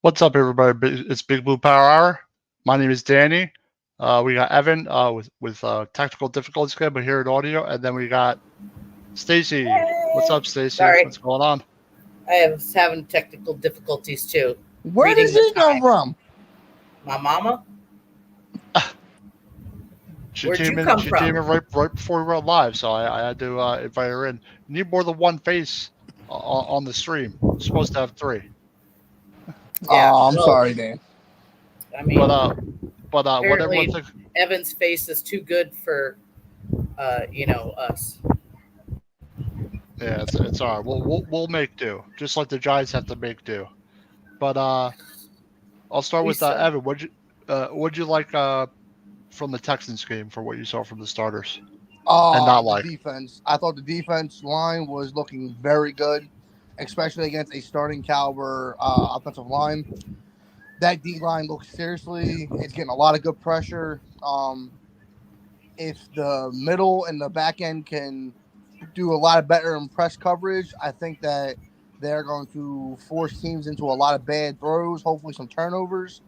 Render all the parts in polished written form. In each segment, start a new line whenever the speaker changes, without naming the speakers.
What's up, everybody? It's Big Blue Power Hour. My name is Danny. We got Evan with technical difficulties again, but here in audio, and then we got Stacy. What's
Hey,
up, Stacy?
sorry,
What's going on?
I was having technical difficulties too.
Where
Reading
does
the
he come
time.
from?
My mama,
She
where'd you
came in.
come
She came
from?
in right before we went live, so I had to invite her in. You need more than one face on the stream. You're supposed to have three.
Yeah,
Oh, I'm
well,
sorry, Dan.
I
But
mean,
uh, but what everyone
apparently
thinks.
Evan's face is too good for, us.
Yeah, it's all right. We'll make do, just like the Giants have to make do. But I'll start
We
with
suck.
Evan. What'd you like from the Texans game for what you saw from the starters and not
The
like?
defense. I thought the defense line was looking very good, especially against a starting caliber offensive line. That D line looks seriously. It's getting a lot of good pressure. If the middle and the back end can do a lot of better in press coverage, I think that they're going to force teams into a lot of bad throws, hopefully some turnovers.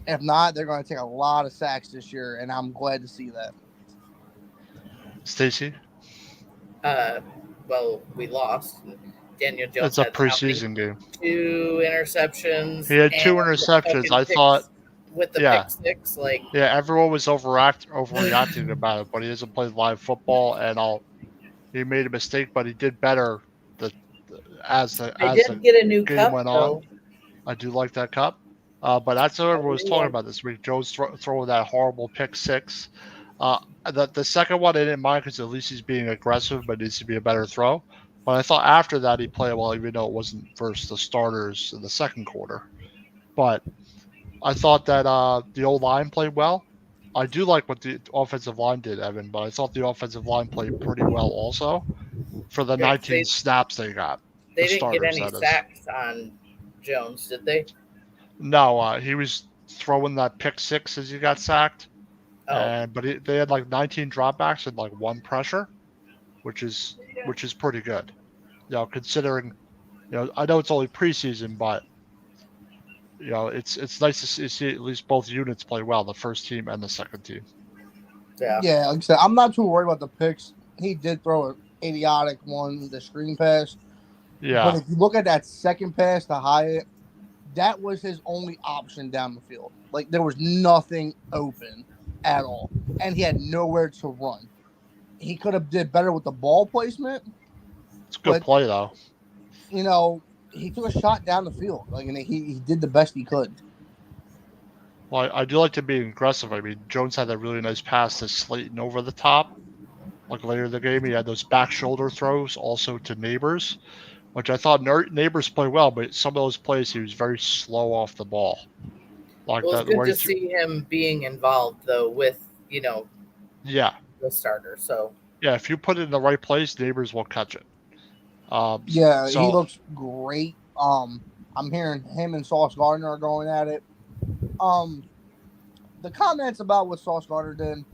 If not, they're going to take a lot of sacks this year, and I'm glad to see that.
Stacy?
Uh, well, we lost. Daniel
It's
Jones
a
had how many?
preseason game.
Two
He
interceptions
had two
and
interceptions.
fucking
I thought,
picks with the
yeah,
pick six. Like,
yeah, everyone was overreacting about it, but he hasn't played live football, and he made a mistake, but he did better the as the
they
as
did
the
get a new
game
cup
went on.
though.
I do like that cup. But that's what
A
everyone was
new
talking
one.
about this week. Jones throwing that horrible pick six. The second one I didn't mind because at least he's being aggressive, but needs to be a better throw. But I thought after that he played well, even though it wasn't versus the starters in the second quarter. But I thought that the old line played well. I do like what the offensive line did, Evan, but I thought the offensive line played pretty well also for the
They,
19 snaps they got. The
they didn't get
starters,
any
that is.
sacks on Jones, did they?
No, he was throwing that pick six as he got sacked,
Oh,
they had like 19 dropbacks and like one pressure, which is pretty good. Considering I know it's only preseason, but it's nice to see at least both units play well, the first team and the second team.
yeah.
Yeah, like I said, I'm not too worried about the picks. He did throw an idiotic one, the screen pass. But
Yeah,
if you look at that second pass to Hyatt, that was his only option down the field. Like there was nothing open at all, and he had nowhere to run. He could have did better with the ball placement,
it's a good
but
play though.
he took a shot down the field. Like and he did the best he could.
Well, I do like to be aggressive. I mean, Jones had that really nice pass to Slayton over the top. Like later in the game, he had those back shoulder throws also to Neighbors, which I thought Neighbors played well, but some of those plays he was very slow off the ball. Like
Well, it's
that
good
where he
to
threw,
see him being involved though with
yeah,
the starter. So
yeah. If you put it in the right place, Neighbors will catch it.
Yeah, he
So
looks great. I'm hearing him and Sauce Gardner are going at it. Um, the comments about what Sauce Gardner did,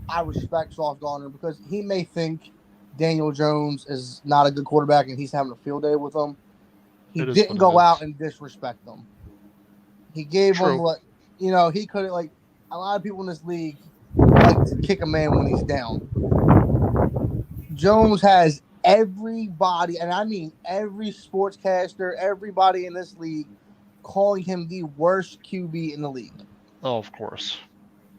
I respect Sauce Gardner because he may think Daniel Jones is not a good quarterback and he's having a field day with him. He
it is
didn't
what it
go out
is.
and disrespect them. He gave him
True.
what he could have like a lot of people in this league like to kick a man when he's down. Jones has everybody, and I mean every sportscaster, everybody in this league calling him the worst QB in the league.
Oh, of course.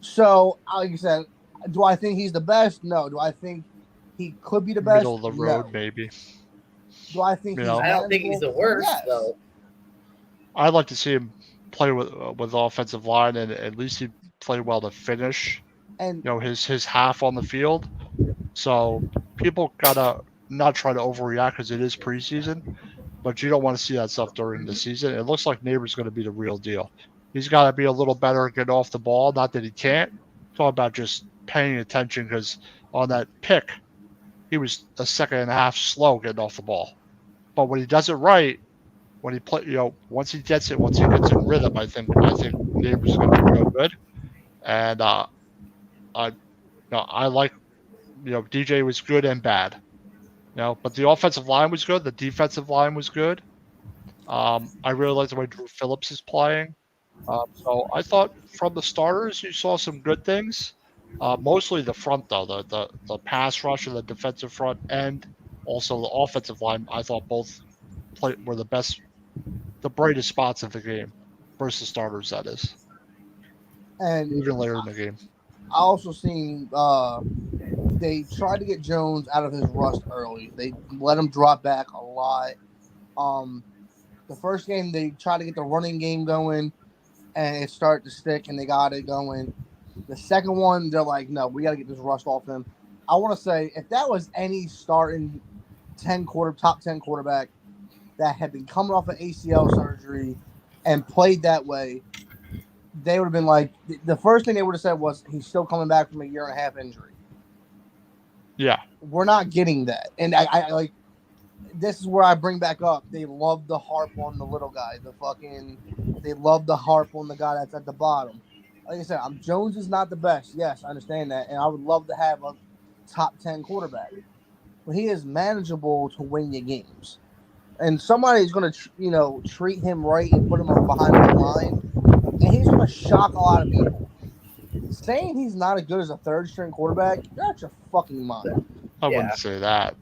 So, like I said, do I think he's the best? No. Do I think he could be the
Middle
best?
of the road,
No.
maybe.
Do I think
You
he's
know,
I don't think he's
manageable?
the worst
Yes.
though.
I'd like to see him play with the offensive line, and at least he play well to finish.
And
His half on the field. So people gotta not try to overreact because it is preseason, but you don't want to see that stuff during the season. It looks like Neighbor's going to be the real deal. He's got to be a little better at getting off the ball. Not that he can't. It's all about just paying attention because on that pick, he was a second and a half slow getting off the ball. But when he does it right, when he play, once he gets it, once he gets in rhythm, I think Neighbors is going to be real good. And I, I like, DJ was good and bad. But the offensive line was good. The defensive line was good. I really like the way Drew Phillips is playing. So I thought from the starters you saw some good things. Mostly the front though, the pass rush and the defensive front, and also the offensive line. I thought both were the brightest spots of the game versus starters. That is
And
even later in the game.
I also seen they tried to get Jones out of his rust early. They let him drop back a lot. The first game they tried to get the running game going, and it started to stick, and they got it going. The second one, they're like, no, we got to get this rust off him. I want to say if that was any starting top 10 quarterback that had been coming off an ACL surgery and played that way, they would have been like, the first thing they would have said was he's still coming back from a 1.5 year injury.
Yeah,
We're not getting that. And I like, this is where I bring back up. They love the harp on the little guy. They love the harp on the guy that's at the bottom. Like I said, Jones is not the best. Yes, I understand that. And I would love to have a top 10 quarterback. But he is manageable to win you games. And somebody's going to, treat him right and put him behind the line. And he's going to shock a lot of people. Saying he's not as good as a third string quarterback, you're out your fucking mind.
I wouldn't say that.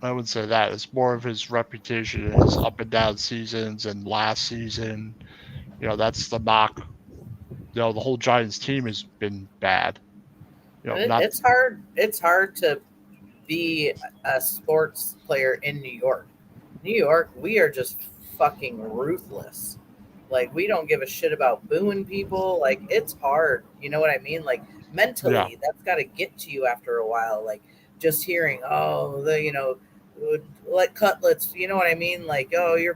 I would say that it's more of his reputation and his up and down seasons and last season. That's the knock. The whole Giants team has been bad.
It's hard. It's hard to be a sports player in New York. New York, we are just fucking ruthless. Like, we don't give a shit about booing people. Like, it's hard. You know what I mean? Like, mentally, that's got to get to you after a while. Like, just hearing, like cutlets, you know what I mean? Like, oh, you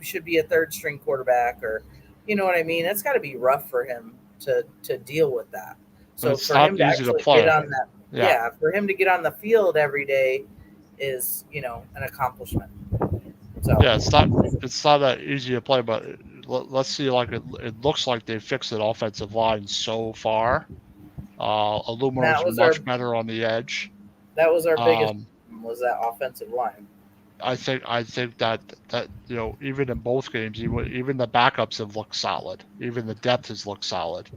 should be a third string quarterback, or, you know what I mean? That's got to be rough for him to deal with that. So
it's
for him to actually get on that, for him to get on the field every day is, an accomplishment. So
it's not that easy to play, but let's see. Like it looks like they fixed the offensive line so far. Illuminor is much better on the edge.
That was our biggest was that offensive line.
I think that even in both games, even the backups have looked solid. Even the depth has looked solid.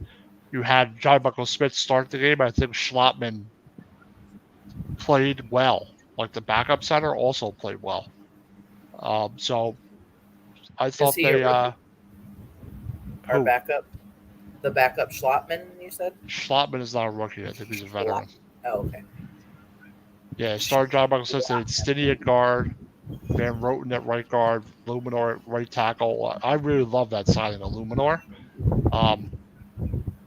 You had John Michael Smith start the game. I think Schlottman played well. Like the backup center also played well. So I thought
our backup, the backup Schlottman, you said?
Schlottman is not a rookie. I think he's a veteran.
Oh, okay.
Yeah, started John Michael Smith at Stinney at guard, Van Roten at right guard, Illuminor at right tackle. I really love that signing of Illuminor.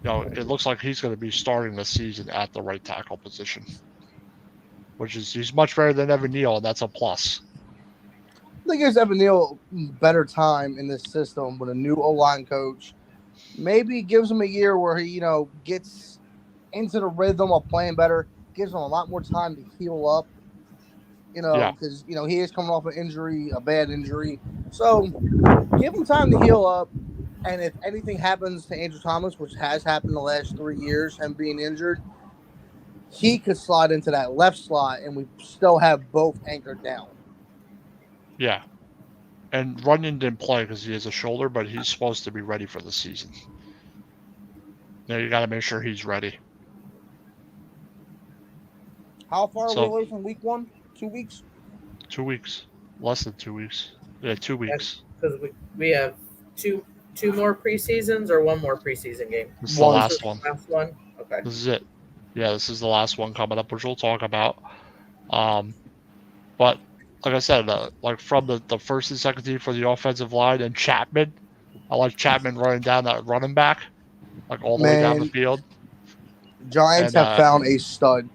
It looks like he's going to be starting the season at the right tackle position, he's much better than Evan Neal, and that's a plus.
I think gives Evan Neal better time in this system with a new O-line coach. Maybe gives him a year where he, gets into the rhythm of playing better, gives him a lot more time to heal up, because, he is coming off an injury, a bad injury. So give him time to heal up. And if anything happens to Andrew Thomas, which has happened the last 3 years, him being injured, he could slide into that left slot, and we still have both anchored down.
Yeah. And Runyon didn't play because he has a shoulder, but he's supposed to be ready for the season. You got to make sure he's ready.
How far are we away from week 1? 2 weeks?
2 weeks. Less than 2 weeks. Yeah, 2 weeks.
Because we have two more preseasons or one more preseason game?
This is the last one.
Last one? Okay.
This is it. Yeah, this is the last one coming up, which we'll talk about. But like I said, from the first and second team for the offensive line and Chapman, I like Chapman running down that running back, all the way down the field.
Giants have found a stud.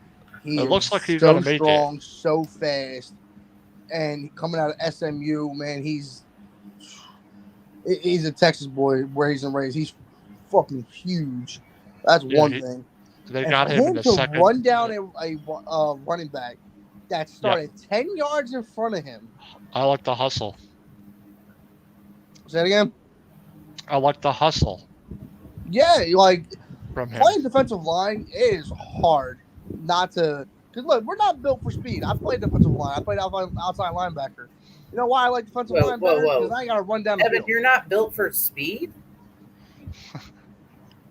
It looks like he's going to make
it. So fast, and coming out of SMU, man, he's a Texas boy, raised and raised. He's fucking huge. That's one thing.
They got him in the second.
To run down a running back that started 10 yards in front of him.
I like the hustle.
Say it again?
I like the hustle.
Yeah,
from him.
Playing defensive line is hard not to. Because look, we're not built for speed. I played defensive line. I played outside linebacker. You know why I like defensive
Whoa,
line
whoa,
better?
whoa.
Because I got to run down the
Evan,
field.
you're not built for speed.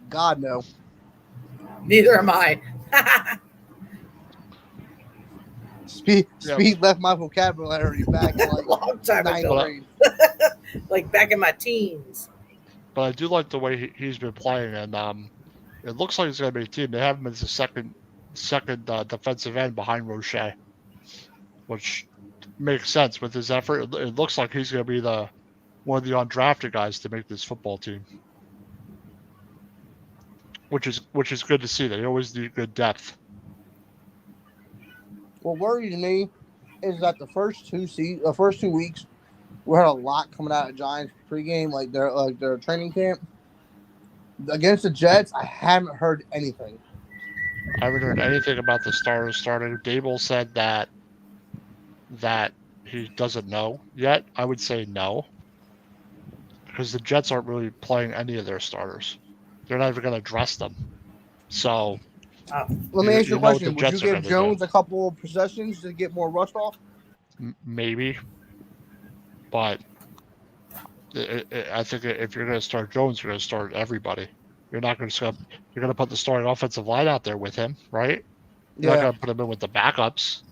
God no.
Neither am I.
Speed left my vocabulary back in like
Long time
ninth
ago.
grade.
Like back in my teens.
But I do like the way he's been playing, and it looks like it's going to be a team. They have him as the second defensive end behind Roche, which makes sense with his effort. It looks like he's going to be one of the undrafted guys to make this football team, which is good to see. They always need good depth.
What worries me is that the first 2 weeks, we had a lot coming out of Giants pregame, like their training camp. Against the Jets, I haven't heard anything.
I haven't heard anything about the starters starting. Dable said that he doesn't know yet. I would say no, because the Jets aren't really playing any of their starters. They're not even going to dress them. So
let me ask you a question: would you give Jones a couple of possessions to get more rust off?
Maybe, but I think if you're going to start Jones, you're going to start everybody. You're not going to you're going to put the starting offensive line out there with him, right? You're not going to put him in with the backups.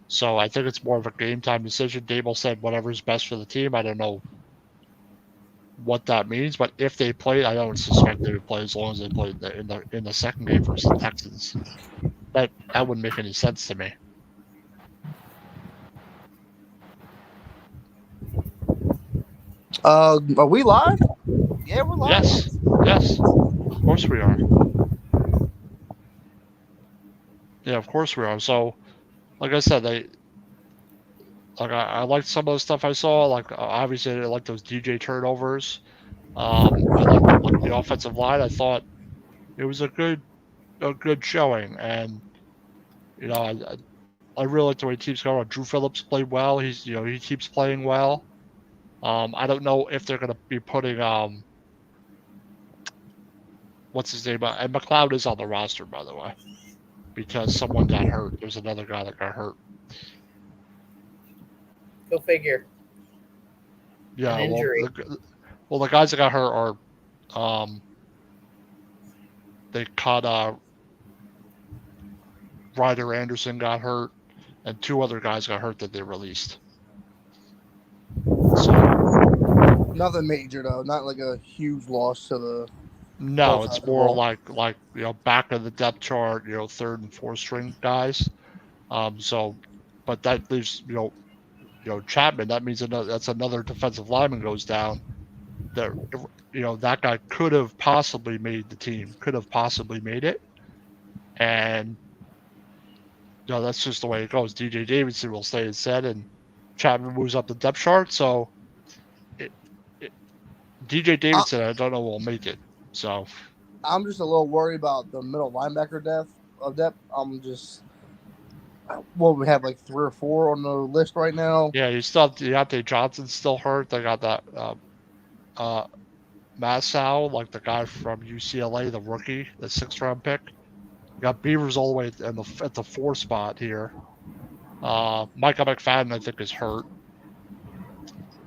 So I think it's more of a game time decision. Dable said whatever's best for the team. I don't know what that means, but if they played, I don't suspect they would play as long as they played in the second game versus the Texans. That wouldn't make any sense to me.
Are we live? Yeah, we're live.
Yes, of course we are. Yeah, of course we are. So, like I said, I liked some of the stuff I saw. Like obviously, I like those DJ turnovers. I liked the offensive line. I thought it was a good showing, and I really like the way the team's going. Drew Phillips played well. He keeps playing well. I don't know if they're going to be putting what's his name? And McLeod is on the roster, by the way, because someone got hurt. There's another guy that got hurt.
Go figure.
Yeah,
an injury.
Well, the guys that got hurt are they caught Ryder Anderson got hurt, and 2 other guys got hurt that they released. So
nothing major though, not like a huge loss to the.
No, it's more like back of the depth chart, 3rd and 4th string guys. But that leaves Chapman. That means that's another defensive lineman goes down. That guy could have possibly made the team, could have possibly made it, and that's just the way it goes. DJ Davidson will stay instead, and Chapman moves up the depth chart. So DJ Davidson, I don't know will make it. So
I'm just a little worried about the middle linebacker depth. I'm just we have like 3 or 4 on the list right now.
Yeah, you still have Deontay Johnson still hurt. They got that Massow, like the guy from UCLA, the rookie, the 6th round pick. You got Beavers all the way at the 4 spot here. Micah McFadden, I think, is hurt.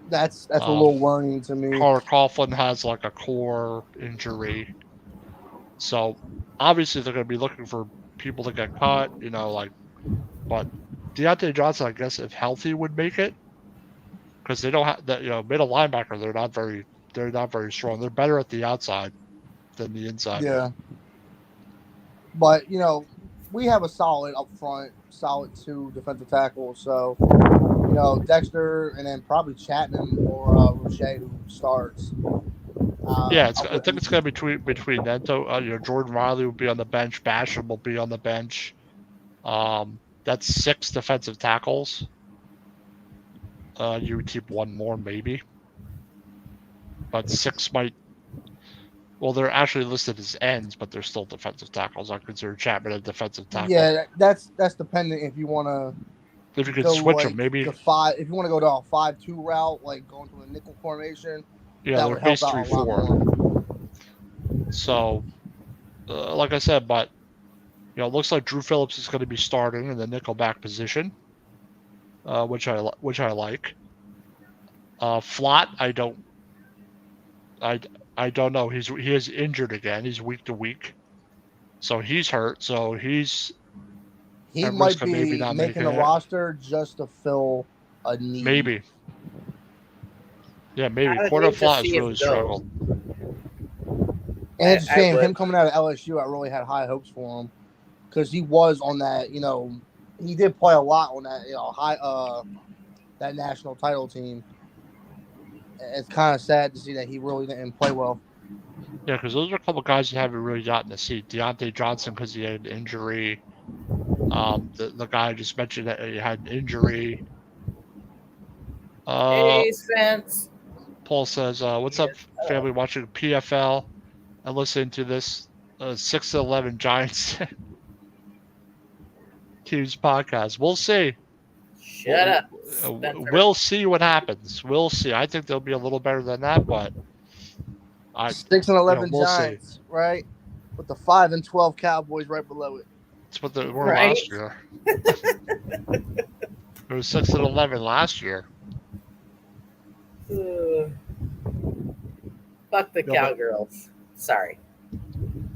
That's a little worrying to me.
Carter Coughlin has like a core injury. So obviously they're going to be looking for people to get cut, but Deontay Johnson, I guess, if healthy, would make it, because they don't have that. Middle linebacker, they're not very strong. They're better at the outside than the inside.
Yeah, but we have a solid up front, solid 2 defensive tackles. So Dexter and then probably Chapman or Roche who starts.
I think it's going to be between them. Jordan Riley will be on the bench. Basham will be on the bench. That's 6 defensive tackles. You would keep 1 more maybe, but 6 might. Well, they're actually listed as ends, but they're still defensive tackles. I consider Chapman a defensive tackle.
Yeah, that's dependent if you want to.
If you could switch them, maybe
if you want to go to a 5-2 route, like going to a nickel formation.
Yeah, they're base 3-4. So, like I said, but it looks like Drew Phillips is going to be starting in the nickelback position, which I like. Flott, I don't know. He is injured again. He's week to week, so he's hurt. So he's
He
at
might
risk of maybe
be
not
making
making
the
it.
roster just to fill a need.
Maybe. Yeah, maybe.
I would
Porter
hate to
Flott has
see him
really
go.
struggled.
And it's a
I
shame.
would.
Him coming out of LSU, I really had high hopes for him because he was on that. He did play a lot on that. That national title team. It's kind of sad to see that he really didn't play well.
Yeah, because those are a couple guys that haven't really gotten to see. Deontay Johnson, because he had an injury. The guy I just mentioned that he had an injury.
Hey, Spence.
Paul says, "What's up, family? Watching PFL and listening to this 6-11 Giants teams podcast. We'll see.
Shut up.
We'll see what happens. We'll see. I think they'll be a little better than that, but
6-11
we'll
Giants, see. Right? With the 5-12 Cowboys right below it.
That's what they were last year. It was 6-11 last year.
Fuck the Cowgirls. Sorry.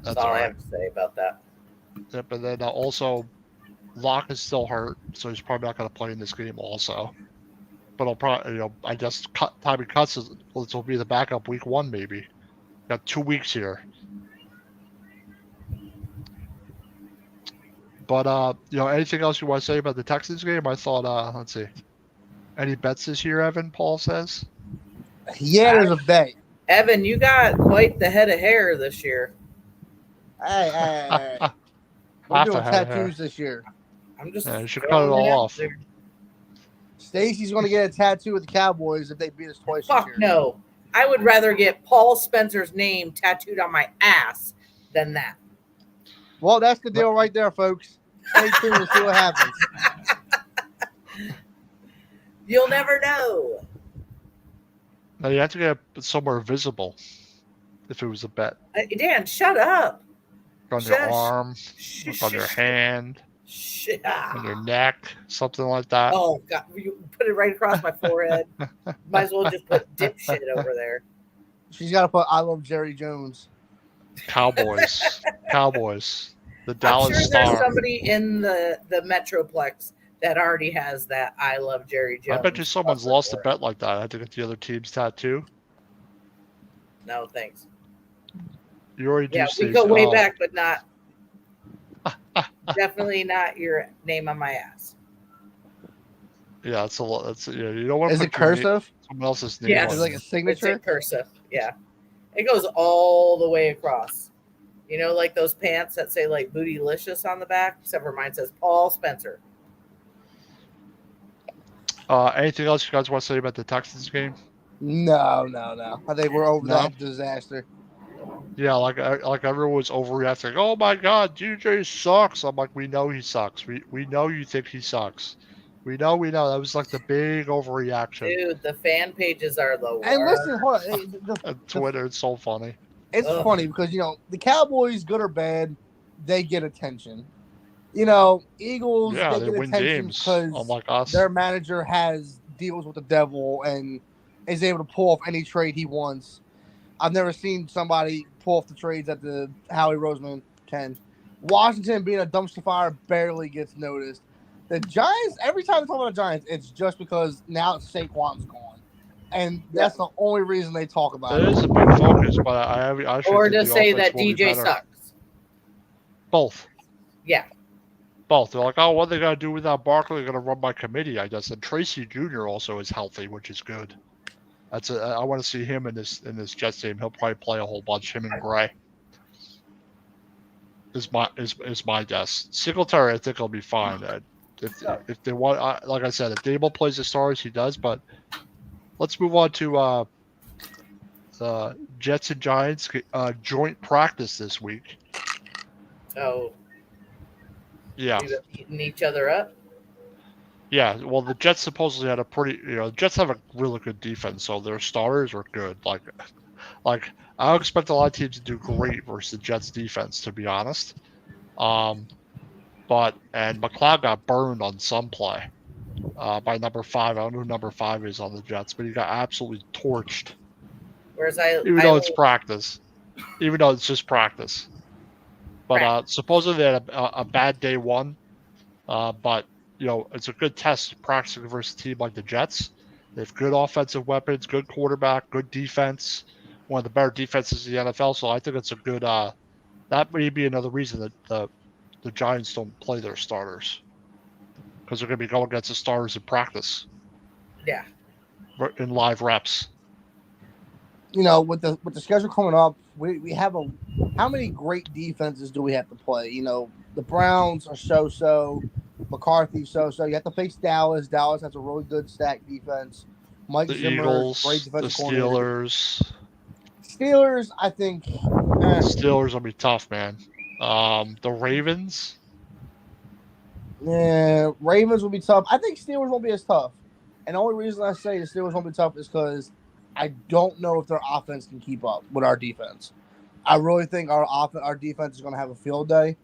That's all I have to say about that.
Yeah, but then also, Locke is still hurt, so he's probably not going to play in this game also. But I'll probably, I guess Tommy Cuts will be the backup week 1 maybe. Got 2 weeks here. But anything else you want to say about the Texans game? I thought, let's see, any bets this year, Evan? Paul says.
Yeah, there's a bet.
Evan, you got quite the head of hair this year.
Hey. We're doing tattoos this year.
I'm just.
Yeah, you should cut it all off.
Stacy's going to get a tattoo with the Cowboys if they beat us twice.
Fuck
this year.
no. I would rather get Paul Spencer's name tattooed on my ass than that.
Well, that's the deal right there, folks. Stay tuned and see what happens.
You'll never know.
No, you have to get it somewhere visible if it was a bet.
Dan, shut up.
On your arm, on your hand, on your neck, something like that.
Oh, God. You put it right across my forehead. Might as well just put dipshit over there.
She's got to put I love Jerry Jones.
Cowboys. The Dallas
I'm sure
Star.
There's somebody in the Metroplex that already has that I love Jerry Jones.
I bet you someone's lost a bet like that. I had to get the other team's tattoo.
No, thanks.
You already do.
Yeah, we go way back, but not. Definitely not your name on my ass.
Yeah, it's a lot. That's you don't want to.
Is it cursive?
Someone else's name.
Yeah,
it's like a signature.
It's in cursive. Yeah, it goes all the way across. Like those pants that say like "Bootylicious" on the back. Except for mine says Paul Spencer.
Anything else you guys want to say about the Texans game?
No. I think we're over that disaster.
Yeah, like everyone was overreacting. Oh my God, DJ sucks. I'm like, we know he sucks. We know you think he sucks. We know. That was like the big overreaction.
Dude, the fan pages are the worst.
And listen, hold on.
Twitter, it's so funny.
It's funny because the Cowboys, good or bad, they get attention. Eagles,
they
get
win
attention
games,
because
unlike us.
Their manager has deals with the devil and is able to pull off any trade he wants. I've never seen somebody pull off the trades that the Howie Roseman can. Washington, being a dumpster fire, barely gets noticed. The Giants, every time they talk about the Giants, it's just because now Saquon's gone. And that's the only reason they talk about it.
It is a big focus, but I should
or to say that DJ sucks.
Both.
Yeah.
Both. They're like, oh, what are they going to do without Barkley? They're going to run by committee, I guess. And Tracy Jr. also is healthy, which is good. I want to see him in this Jets team. He'll probably play a whole bunch. Him and Gray is my guess. Singletary, I think, will be fine. If they want, like I said, if Dable plays the stars, he does. But let's move on to Jets and Giants joint practice this week.
Oh.
Yeah.
Eating each other up.
Yeah, well, the Jets supposedly had the Jets have a really good defense, so their starters are good. Like I expect a lot of teams to do great versus the Jets defense, to be honest. And McLeod got burned on some play. by number 5. I don't know who number 5 is on the Jets, but he got absolutely torched.
Whereas
Even though it's practice. Even though it's just practice. But supposedly they had a bad day one. But, it's a good test practicing versus a team like the Jets. They have good offensive weapons, good quarterback, good defense. One of the better defenses in the NFL. So I think it's a good that may be another reason that the Giants don't play their starters. Because they're going to be going against the starters in practice.
Yeah.
In live reps.
With the schedule coming up, we have how many great defenses do we have to play? The Browns are so. McCarthy so. You have to face Dallas. Dallas has a really good stacked defense. Mike
The
Zimmer,
Eagles,
great defensive
the
coordinator.
Steelers,
I think.
Steelers will be tough, man. The Ravens.
Yeah, Ravens will be tough. I think Steelers won't be as tough. And the only reason I say the Steelers won't be tough is because I don't know if their offense can keep up with our defense. I really think our defense is going to have a field day,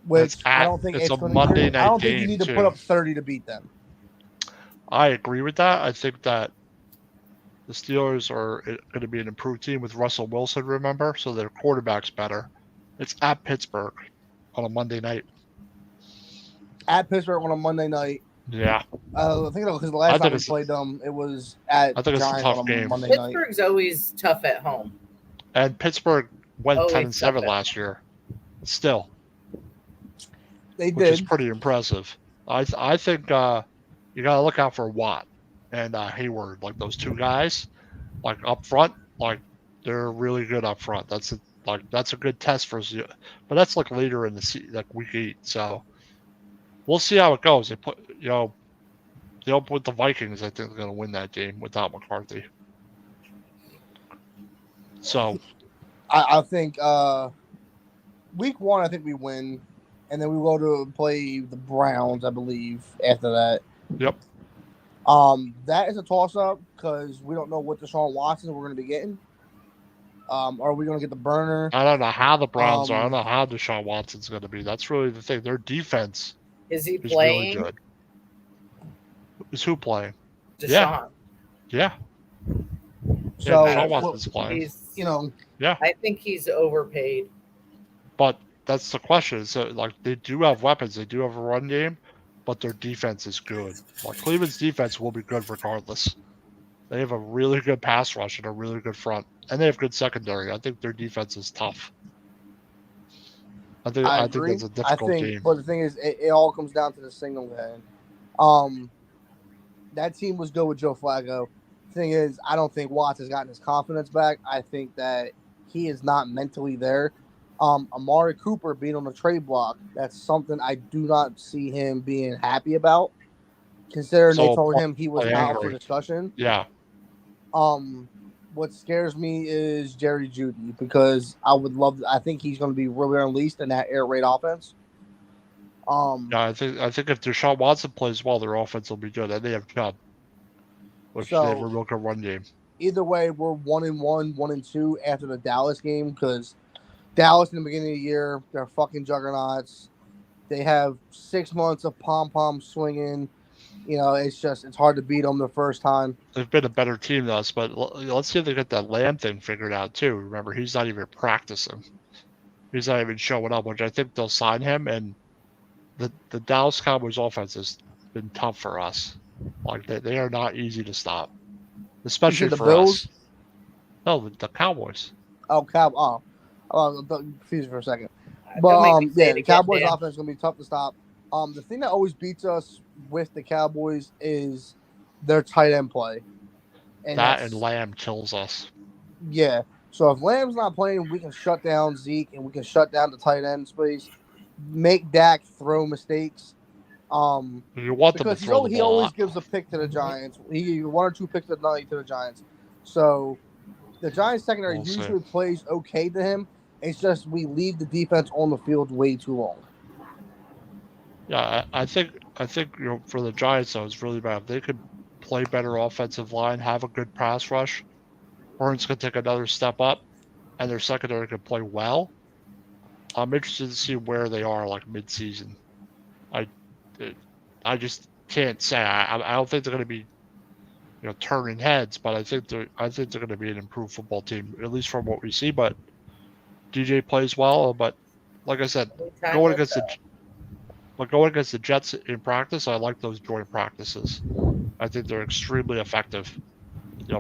which I don't think
it's a
going
Monday
to.
night
I don't
game
think you need to
too.
put up 30 to beat them.
I agree with that. I think that the Steelers are going to be an improved team with Russell Wilson, remember? So their quarterback's better. It's at Pittsburgh on a Monday night.
At Pittsburgh on a Monday night.
Yeah.
I think because the last time we played them, it was at Giants on a Monday night.
Pittsburgh's always tough at home.
And Pittsburgh went 10-7 last year. Still.
They did.
Which is pretty impressive. I think you got to look out for Watt and Hayward, like those two guys, like up front, like they're really good up front. That's a good test for us, but that's like later in the season, like week 8. So we'll see how it goes. They put with the Vikings. I think they're going to win that game without McCarthy. So
I think week 1, I think we win, and then we go to play the Browns, I believe. After that.
Yep.
That is a toss-up because we don't know what Deshaun Watson we're going to be getting. Are we going to get the burner?
I don't know how the Browns are. I don't know how Deshaun Watson's going to be. That's really the thing. Their defense
is playing?
Really good. Is who playing?
Deshaun.
Yeah.
So
Deshaun Watson's playing.
Yeah. I think he's overpaid.
But that's the question. So, they do have weapons. They do have a run game, but their defense is good. Cleveland's defense will be good regardless. They have a really good pass rush and a really good front, and they have good secondary. I think their defense is tough. I think that's a difficult game.
But the thing is, it all comes down to the single game. That team was good with Joe Flacco. The thing is, I don't think Watts has gotten his confidence back. I think that he is not mentally there. Amari Cooper being on the trade block, that's something I do not see him being happy about, considering they told him he was out for discussion.
Yeah.
What scares me is Jerry Jeudy, because I think he's going to be really unleashed in that air raid offense.
I think if Deshaun Watson plays well, their offense will be good, and they have Chubb, which they have a real good run game.
Either way, we're 1-1, 1-2 after the Dallas game, because Dallas in the beginning of the year, they're fucking juggernauts. They have 6 months of pom-pom swinging. It's hard to beat them the first time.
They've been a better team than us, but let's see if they get that Lamb thing figured out too. Remember, he's not even practicing. He's not even showing up, which I think they'll sign him. And the Dallas Cowboys offense has been tough for us. They are not easy to stop, especially for
Bills?
us. No, the Cowboys.
Confused for a second. But the Cowboys offense is going to be tough to stop. The thing that always beats us with the Cowboys is their tight end play.
And Lamb kills us.
Yeah. So if Lamb's not playing, we can shut down Zeke and we can shut down the tight end space. Make Dak throw mistakes.
You want them to throw the ball.
He always gives a pick to the Giants. He 1 or 2 picks a night to the Giants. So the Giants secondary usually plays okay to him. It's just we leave the defense on the field way too long.
Yeah, I think for the Giants though, it's really bad. If they could play better offensive line, have a good pass rush, Burns could take another step up, and their secondary could play well. I'm interested to see where they are mid-season. I just can't say. I don't think they're going to be, turning heads, but I think they're going to be an improved football team, at least from what we see. But DJ plays well, but like I said, going against the Jets in practice, I like those joint practices. I think they're extremely effective.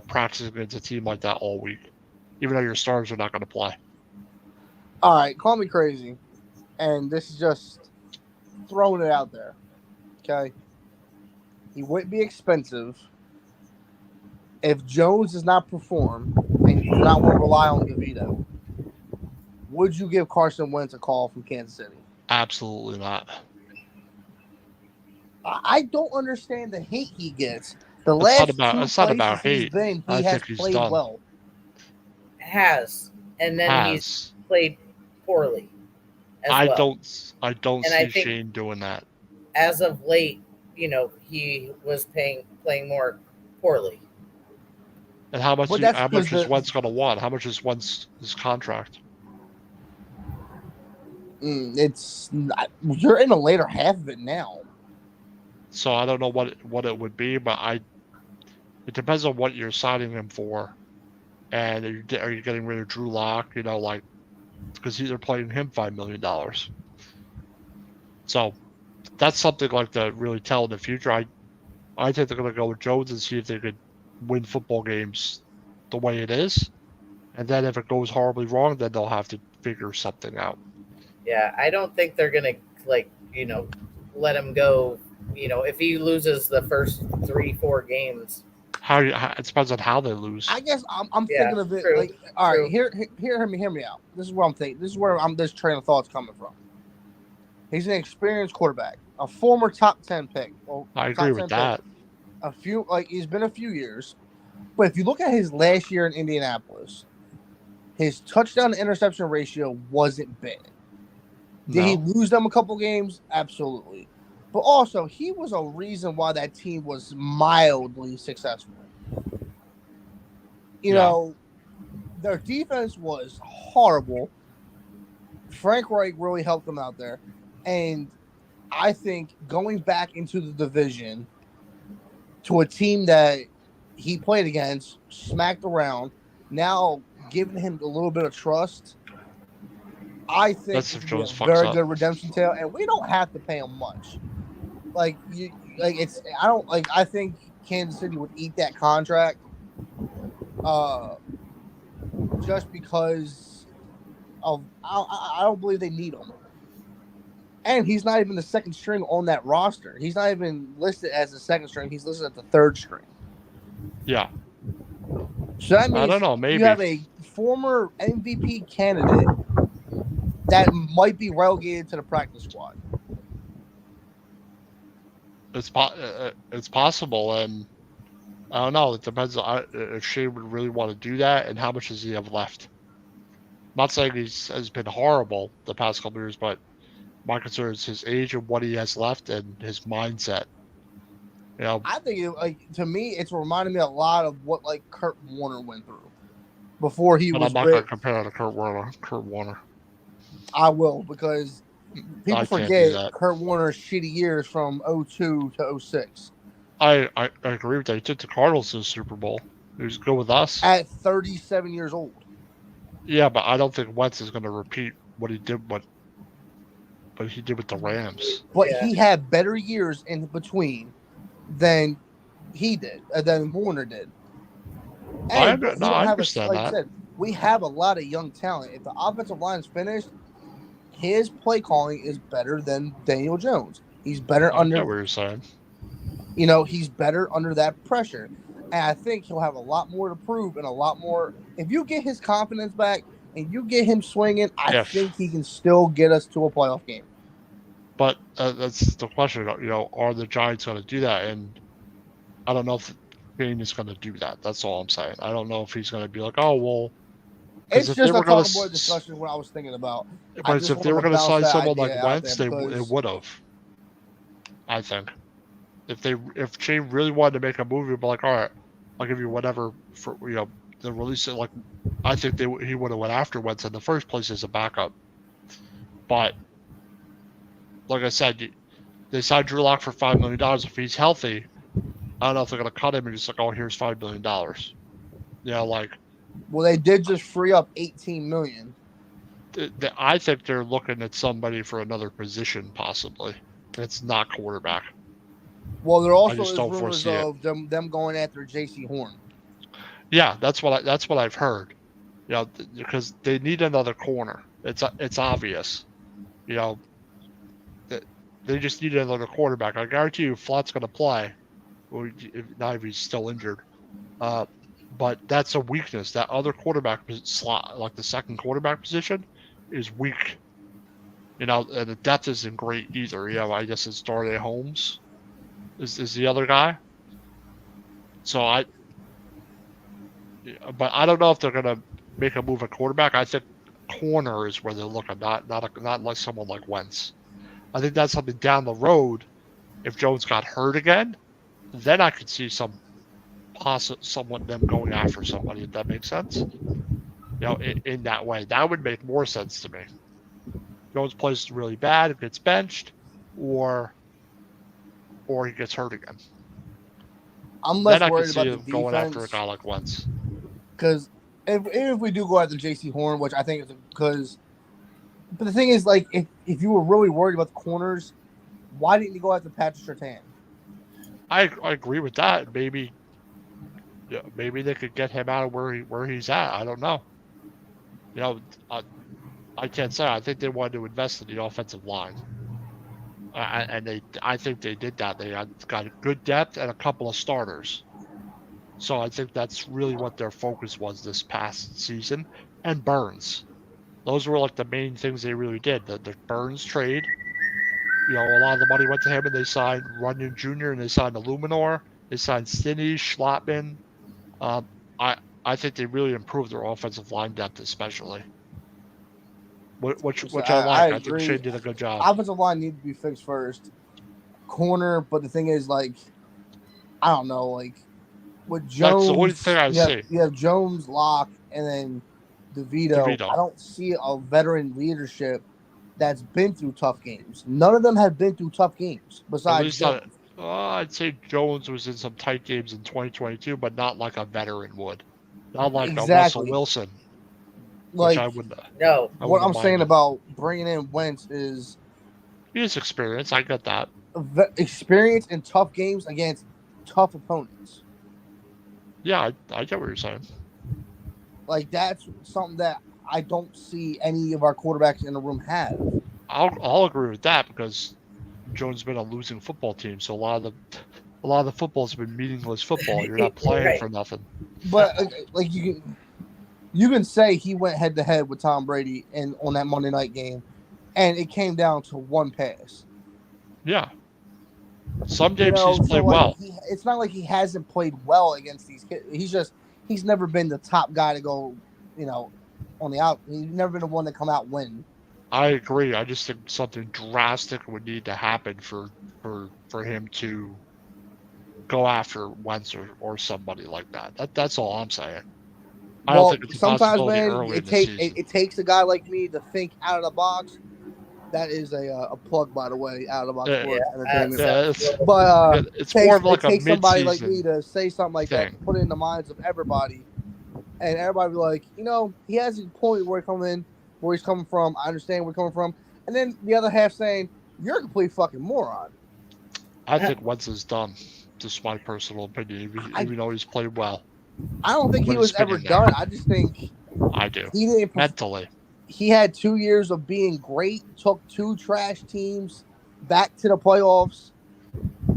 Practicing against a team like that all week, even though your stars are not going to play.
All right, call me crazy, and this is just throwing it out there. Okay, he wouldn't be expensive if Jones does not perform and you do not want to rely on DeVito. Would you give Carson Wentz a call from Kansas City?
Absolutely not.
I don't understand the hate he gets. The
It's
last
not
two
about
places he's
hate.
been,
I
he has
think he's
played
done.
well.
And then he's played poorly.
I
well.
don't see Shane doing that.
As of late, he was playing more poorly.
And how much is Wentz going to want? How much is Wentz's contract?
It's not, you're in the later half of it now.
So I don't know what it would be, but it depends on what you're signing him for. And are you getting rid of Drew Lock? Because they're paying him $5 million. So that's something like to really tell in the future. I think they're going to go with Jones and see if they could win football games the way it is. And then if it goes horribly wrong, then they'll have to figure something out.
Yeah, I don't think they're going to, let him go. If he loses the first 3-4 games.
It depends on how they lose.
I guess I'm thinking of it
true,
all right, hear me out. This is what I'm thinking. This is where this train of thought's coming from. He's an experienced quarterback, a former top 10 pick. Well,
I agree with that.
He's been a few years, but if you look at his last year in Indianapolis, his touchdown to interception ratio wasn't bad. Did he lose them a couple games? Absolutely. But also, he was a reason why that team was mildly successful. Their defense was horrible. Frank Reich really helped them out there. And I think going back into the division to a team that he played against, smacked around, now giving him a little bit of trust, I think it's a very good redemption tale. And we don't have to pay him much. I think Kansas City would eat that contract just because of I don't believe they need him. And he's not even the second string on that roster. He's not even listed as the second string. He's listed as the third string.
Yeah.
So that means
I don't know, maybe
you have a former MVP candidate that might be relegated to the practice squad.
It's possible, and I don't know. It depends on if Shane would really want to do that, and how much does he have left. I'm not saying has been horrible the past couple of years, but my concern is his age and what he has left and his mindset.
I think to me, it's reminding me a lot of what Kurt Warner went through before he was.
But I'm not going to compare it to Kurt Warner.
I will, because people forget Kurt Warner's shitty years from 2002 to 2006.
I agree with that. He took the Cardinals to the Super Bowl. He was good with us.
At 37 years old.
Yeah, but I don't think Wentz is going to repeat what he did with the Rams.
But he had better years in between than he did, than Warner did. And
I understand that.
Said, we have a lot of young talent. If the offensive line is finished, his play calling is better than Daniel Jones. He's better under.
I know what you're saying.
He's better under that pressure. And I think he'll have a lot more to prove and a lot more. If you get his confidence back and you get him swinging, I think he can still get us to a playoff game.
But that's the question. Are the Giants going to do that? And I don't know if Bane is going to do that. That's all I'm saying. I don't know if he's going to be like, oh, well.
It's just a talking boy discussion what I was thinking about.
But if they were going to sign someone like Wentz, they would have. I think. If Shane really wanted to make a movie, he'd be like, all right, I'll give you whatever for the release it. I think he would have went after Wentz in the first place as a backup. But like I said, they signed Drew Lock for $5 million. If he's healthy, I don't know if they're going to cut him and just like, oh, here's $5 million. Like.
Well, they did just free up $18 million.
I think they're looking at somebody for another position, possibly. It's not quarterback.
Well, there also is rumors of them going after J.C. Horn.
Yeah, that's what I've heard. Because they need another corner. It's obvious. They just need another quarterback. I guarantee you, Flott's going to play. Not if he's still injured. But that's a weakness. That other quarterback slot, like the second quarterback position, is weak. And the depth isn't great either. I guess it's Darnay Holmes is the other guy. But I don't know if they're gonna make a move at quarterback. I think corner is where they're looking, not like someone like Wentz. I think that's something down the road. If Jones got hurt again, then I could see somewhat them going after somebody, if that makes sense. In that way, that would make more sense to me. Jones plays really bad, if gets benched, or he gets hurt again.
I'm less worried about the defense
going after a guy like Wentz.
Because if we do go after J.C. Horn, which I think is because, but the thing is, like, if you were really worried about the corners, why didn't you go after Patrick Surtain?
I agree with that. Maybe they could get him out of where he's at. I don't know. I can't say. I think they wanted to invest in the offensive line, and I think they did that. They got a good depth and a couple of starters. So I think that's really what their focus was this past season. And Burns, those were like the main things they really did. The Burns trade. A lot of the money went to him, and they signed Runyon Jr. and they signed Illuminor. They signed Stinney, Schlappman. I think they really improved their offensive line depth, especially. Which I like. I think Shane did a good job.
Offensive line needs to be fixed first. Corner, but the thing is, like, I don't know, like, with Jones.
That's the only thing I see.
You have Jones, Locke, and then DeVito. I don't see a veteran leadership that's been through tough games. None of them have been through tough games besides Jones.
I'd say Jones was in some tight games in 2022, but not like a veteran would. Not like a Russell Wilson.
Like,
I wouldn't.
No. What I'm saying about bringing in Wentz is
he has experience. I get that.
Experience in tough games against tough opponents.
Yeah, I get what you're saying.
Like, that's something that I don't see any of our quarterbacks in the room have.
I'll agree with that because Jones has been a losing football team, so a lot of the football's been meaningless football. You're not playing for nothing.
But like you can say he went head to head with Tom Brady on that Monday night game, and it came down to one pass.
Yeah. Some games he's played well.
It's not like he hasn't played well against these kids. He's never been the top guy to go, on the out. He's never been the one to come out win.
I agree. I just think something drastic would need to happen for him to go after Wentz or somebody like that. That's all I'm saying. I don't think it's
sometimes, man, it takes a guy like me to think out of the box. That is a plug, by the way, out of the box sports entertainment. But
it's more of like
it takes somebody like me to say something like that, put it in the minds of everybody, and everybody be like, he has a point where he's coming from. I understand where he's coming from, and then the other half saying you're a complete fucking moron.
I think Wentz is done. Just my personal opinion, even though he's played well.
I don't think he was ever done. I just think
I do.
He didn't
mentally.
He had 2 years of being great, took 2 trash teams back to the playoffs,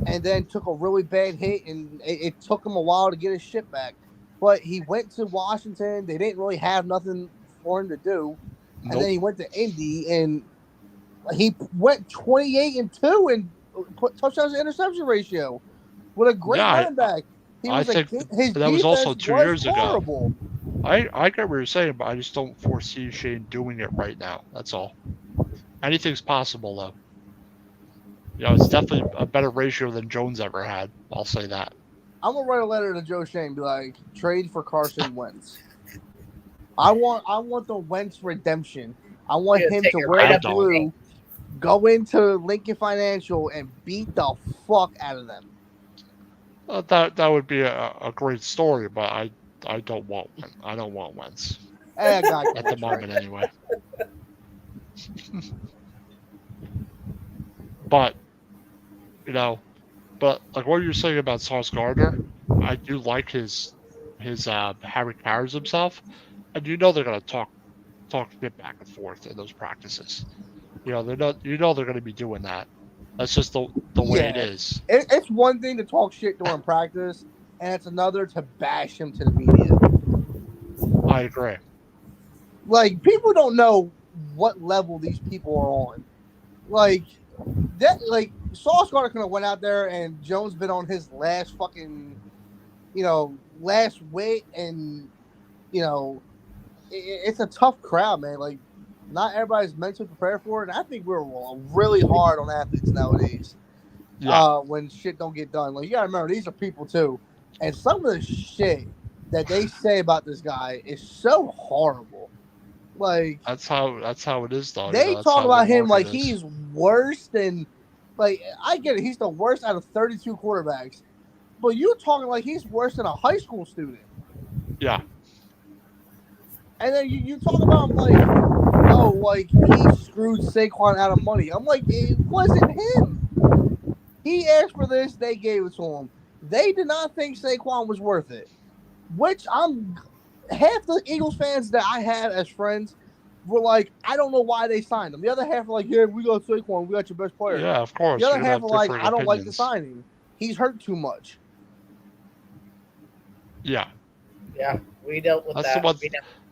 and then took a really bad hit, and it took him a while to get his shit back. But he went to Washington. They didn't really have nothing for him to do. Nope. And then he went to Indy, and he went 28-2 in touchdowns to interception ratio with a great running back.
I think that was also 2 years ago. I get what you're saying, but I just don't foresee Shane doing it right now. That's all. Anything's possible, though. It's definitely a better ratio than Jones ever had. I'll say that.
I'm gonna write a letter to Joe Shane, be like, trade for Carson Wentz. I want the Wentz redemption. I want him to wear the blue, Go into Lincoln Financial and beat the fuck out of them.
That would be a great story, but I don't want Wentz
I got
at the moment anyway. But but like what you're saying about Sauce Gardner, I do like his how he carries himself, and they're gonna talk shit back and forth in those practices. They're not. They're gonna be doing that. That's just the way it is.
It's one thing to talk shit during practice, and it's another to bash him to the media.
I agree.
Like, people don't know what level these people are on. Like Sauce Gardner could have went out there and Jones been on his last fucking, last wait, and it's a tough crowd, man. Like, not everybody's mentally prepared for it, and I think we're really hard on athletes nowadays.
Yeah.
When shit don't get done, like, you gotta remember, these are people too, and some of the shit that they say about this guy is so horrible. Like,
that's how it is, though.
They talk about him like he's worse than, like, I get it, he's the worst out of 32 quarterbacks, but you're talking like he's worse than a high school student.
Yeah.
And then you talk about him like, oh, like he screwed Saquon out of money. I'm like, it wasn't him. He asked for this, they gave it to him. They did not think Saquon was worth it. Which half the Eagles fans that I had as friends were like, I don't know why they signed him. The other half were like, yeah, we got Saquon, we got your best player.
Yeah, of course.
The other half were like, I don't like the signing. He's hurt too much.
Yeah.
Yeah, we dealt with
That's
that.
The one,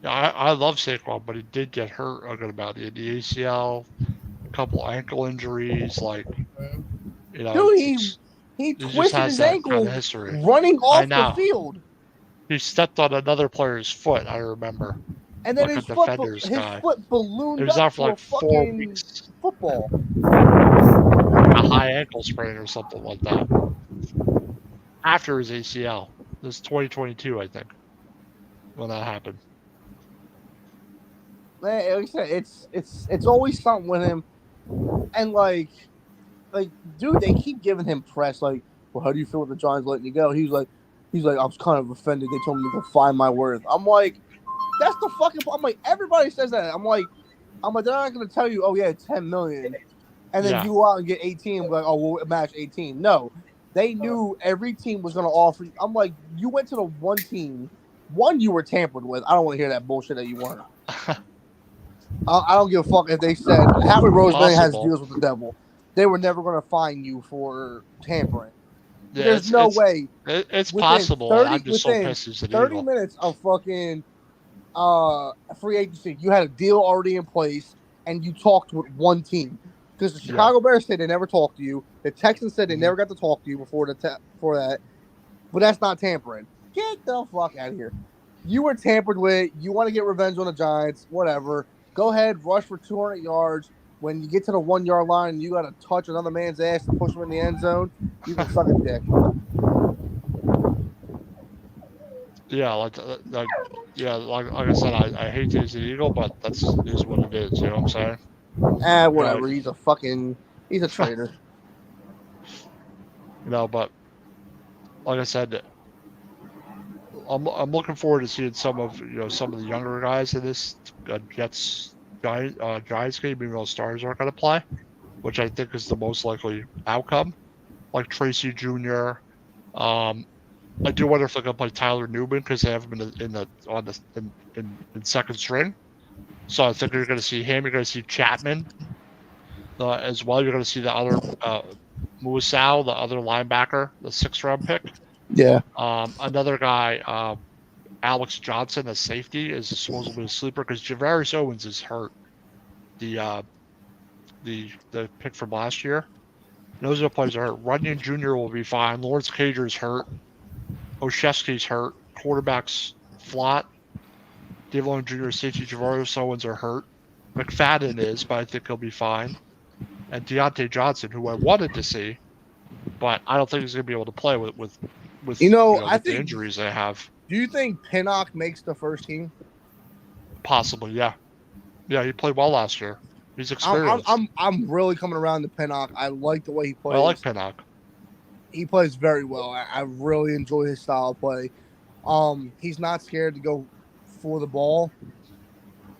I love Saquon, but he did get hurt a good amount. He had the ACL, a couple ankle injuries, like,
Dude, he twisted his ankle running off the field.
He stepped on another player's foot, I remember.
And then his foot ballooned
it was
up
out for like 4 weeks.
Football.
A high ankle sprain or something like that. After his ACL. It was 2022, I think, when that happened.
Man, like I said, it's always something with him. And like, dude, they keep giving him press. Like, well, how do you feel with the Giants letting you go? He's like, I was kind of offended. They told me to find my worth. I'm like, that's the fucking. I'm like, everybody says that. I'm like, they're not gonna tell you, oh yeah, it's $10 million, and then you go out and get 18. Like, oh, we'll match 18. No, they knew every team was gonna offer. I'm like, you went to the one team, you were tampered with. I don't want to hear that bullshit that you weren't. I don't give a fuck if they said Howie Roseman has deals with the devil. They were never gonna fine you for tampering.
Yeah,
There's no way.
It's possible. I'm just so pissed as an
30
Eagle.
minutes of fucking free agency, you had a deal already in place, and you talked with one team. Because the Chicago Bears said they never talked to you. The Texans said they never got to talk to you before that. But that's not tampering. Get the fuck out of here. You were tampered with. You want to get revenge on the Giants. Whatever. Go ahead, rush for 200 yards. When you get to the 1 yard line and you got to touch another man's ass to push him in the end zone, you can suck a dick.
Yeah, like I said, I hate to use the Eagle, but is what it is. You know what I'm saying?
Whatever. He's a traitor.
But like I said, I'm looking forward to seeing some of the younger guys in this Giants game, even though stars aren't going to play, which I think is the most likely outcome. Like Tracy Jr. I do wonder if they're going to play Tyler Newman because they have him in second string. So I think you're going to see him. You're going to see Chapman as well. You're going to see the other Muasau, the other linebacker, the 6th round pick.
Yeah.
Another guy, Alex Johnson, a safety, is supposedly a sleeper because Javarius Owens is hurt. The pick from last year. Those are the players that are hurt. Runyon Jr. will be fine. Lawrence Cager's hurt. Oshevsky's hurt. Quarterback's flat. Devlin Jr., safety, Javarius Owens are hurt. McFadden is, but I think he'll be fine. And Deontay Johnson, who I wanted to see, but I don't think he's going to be able to play with I think the injuries they have.
Do you think Pinnock makes the first team?
Possibly, yeah. Yeah, he played well last year. He's experienced.
I'm really coming around to Pinnock. I like the way he plays.
I like Pinnock.
He plays very well. I really enjoy his style of play. He's not scared to go for the ball.